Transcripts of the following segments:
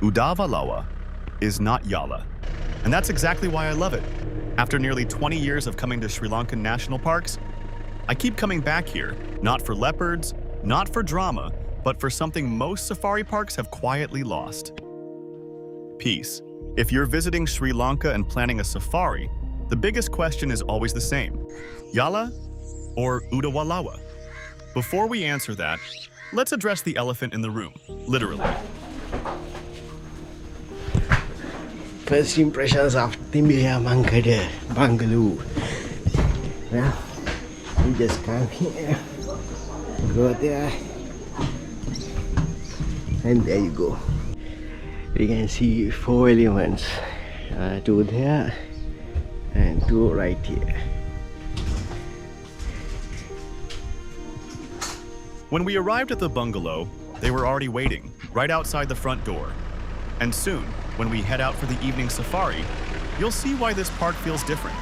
Udawalawa is not Yala. And that's exactly why I love it. After nearly 20 years of coming to Sri Lankan national parks, I keep coming back here, not for leopards, not for drama, but for something most safari parks have quietly lost. Peace. If you're visiting Sri Lanka and planning a safari, the biggest question is always the same: Yala or Udawalawa? Before we answer that, let's address the elephant in the room, literally. First impressions of Thimbiriyamankada Bungalow. Well, you just come here, go there, and there you go. We can see 4 elements, 2 there and 2 right here. When we arrived at the bungalow, they were already waiting, right outside the front door. And soon, when we head out for the evening safari, you'll see why this park feels different.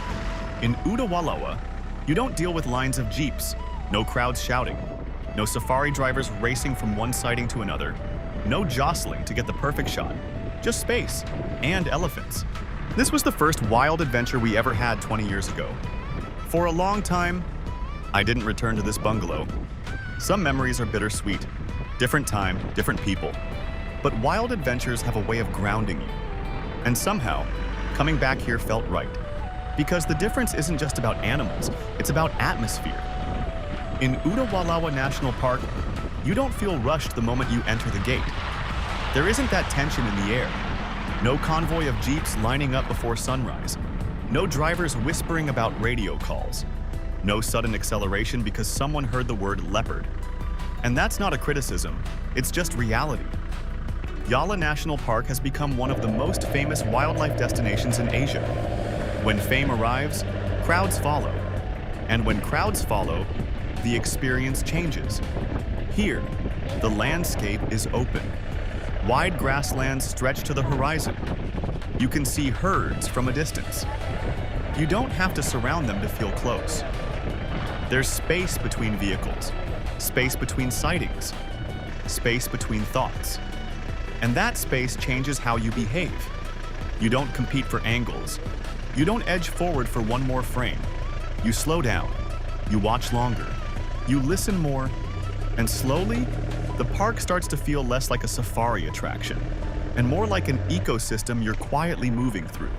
In Udawalawa, you don't deal with lines of jeeps, no crowds shouting, no safari drivers racing from one sighting to another, no jostling to get the perfect shot, just space and elephants. This was the first wild adventure we ever had 20 years ago. For a long time, I didn't return to this bungalow. Some memories are bittersweet, different time, different people. But wild adventures have a way of grounding you. And somehow, coming back here felt right. Because the difference isn't just about animals, it's about atmosphere. In Udawalawa National Park, you don't feel rushed the moment you enter the gate. There isn't that tension in the air. No convoy of jeeps lining up before sunrise. No drivers whispering about radio calls. No sudden acceleration because someone heard the word leopard. And that's not a criticism, it's just reality. Yala National Park has become one of the most famous wildlife destinations in Asia. When fame arrives, crowds follow. And when crowds follow, the experience changes. Here, the landscape is open. Wide grasslands stretch to the horizon. You can see herds from a distance. You don't have to surround them to feel close. There's space between vehicles, space between sightings, space between thoughts. And that space changes how you behave. You don't compete for angles. You don't edge forward for one more frame. You slow down. You watch longer. You listen more. And slowly, the park starts to feel less like a safari attraction and more like an ecosystem you're quietly moving through.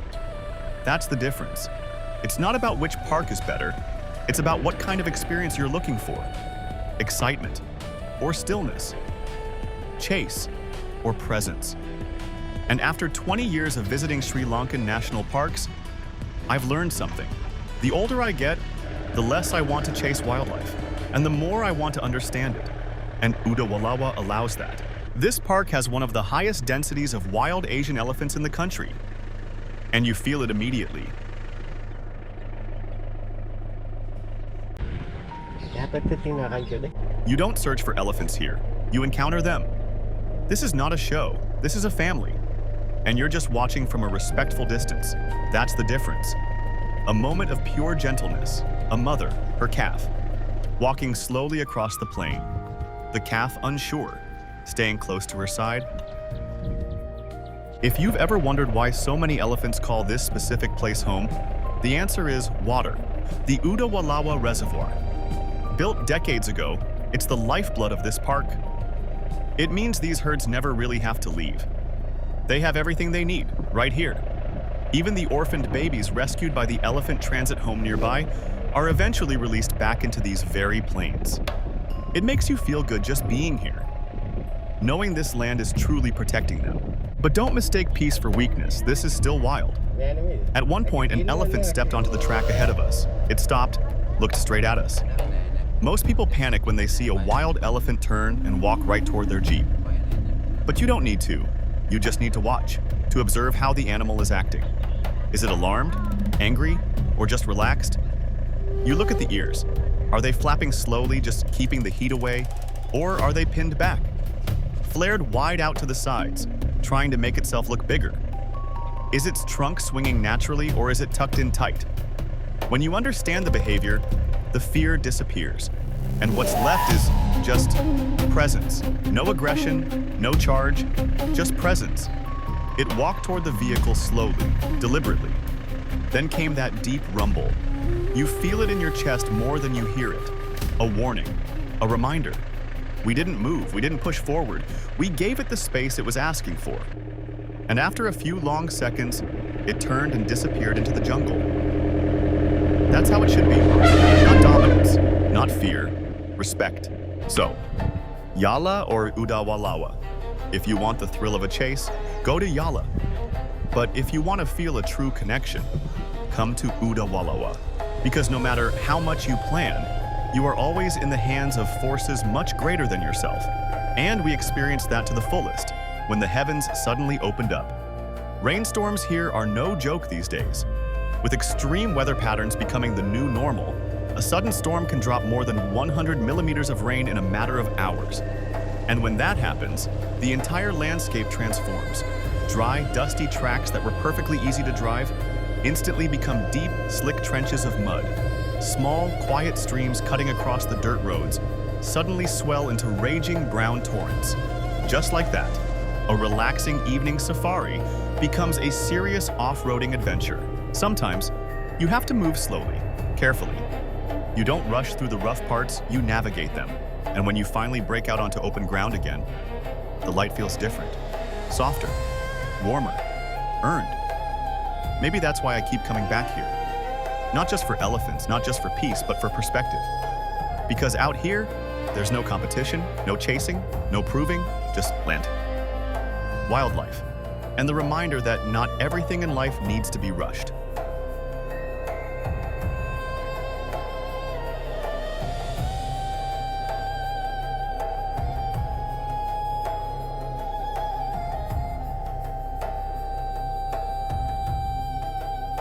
That's the difference. It's not about which park is better. It's about what kind of experience you're looking for. Excitement or stillness. Chase or presence. And after 20 years of visiting Sri Lankan national parks, I've learned something. The older I get, the less I want to chase wildlife, and the more I want to understand it. And Udawalawa allows that. This park has one of the highest densities of wild Asian elephants in the country, and you feel it immediately. You don't search for elephants here, you encounter them. This is not a show, this is a family. And you're just watching from a respectful distance. That's the difference. A moment of pure gentleness, a mother, her calf, walking slowly across the plain. The calf unsure, staying close to her side. If you've ever wondered why so many elephants call this specific place home, the answer is water, the Udawalawa Reservoir. Built decades ago, it's the lifeblood of this park. It means these herds never really have to leave. They have everything they need, right here. Even the orphaned babies rescued by the elephant transit home nearby are eventually released back into these very plains. It makes you feel good just being here, knowing this land is truly protecting them. But don't mistake peace for weakness, this is still wild. At one point, an elephant stepped onto the track ahead of us. It stopped, looked straight at us. Most people panic when they see a wild elephant turn and walk right toward their jeep. But you don't need to. You just need to watch, to observe how the animal is acting. Is it alarmed, angry, or just relaxed? You look at the ears. Are they flapping slowly, just keeping the heat away? Or are they pinned back, flared wide out to the sides, trying to make itself look bigger? Is its trunk swinging naturally, or is it tucked in tight? When you understand the behavior, the fear disappears, and what's left is just presence. No aggression, no charge, just presence. It walked toward the vehicle slowly, deliberately. Then came that deep rumble. You feel it in your chest more than you hear it. A warning, a reminder. We didn't move, we didn't push forward. We gave it the space it was asking for. And after a few long seconds, it turned and disappeared into the jungle. That's how it should be. Not dominance, not fear, respect. So, Yala or Udawalawa? If you want the thrill of a chase, go to Yala. But if you want to feel a true connection, come to Udawalawa. Because no matter how much you plan, you are always in the hands of forces much greater than yourself. And we experienced that to the fullest, when the heavens suddenly opened up. Rainstorms here are no joke these days. With extreme weather patterns becoming the new normal, a sudden storm can drop more than 100 millimeters of rain in a matter of hours. And when that happens, the entire landscape transforms. Dry, dusty tracks that were perfectly easy to drive instantly become deep, slick trenches of mud. Small, quiet streams cutting across the dirt roads suddenly swell into raging brown torrents. Just like that, a relaxing evening safari becomes a serious off-roading adventure. Sometimes, you have to move slowly, carefully. You don't rush through the rough parts, you navigate them. And when you finally break out onto open ground again, the light feels different, softer, warmer, earned. Maybe that's why I keep coming back here. Not just for elephants, not just for peace, but for perspective. Because out here, there's no competition, no chasing, no proving, just land. Wildlife. And the reminder that not everything in life needs to be rushed.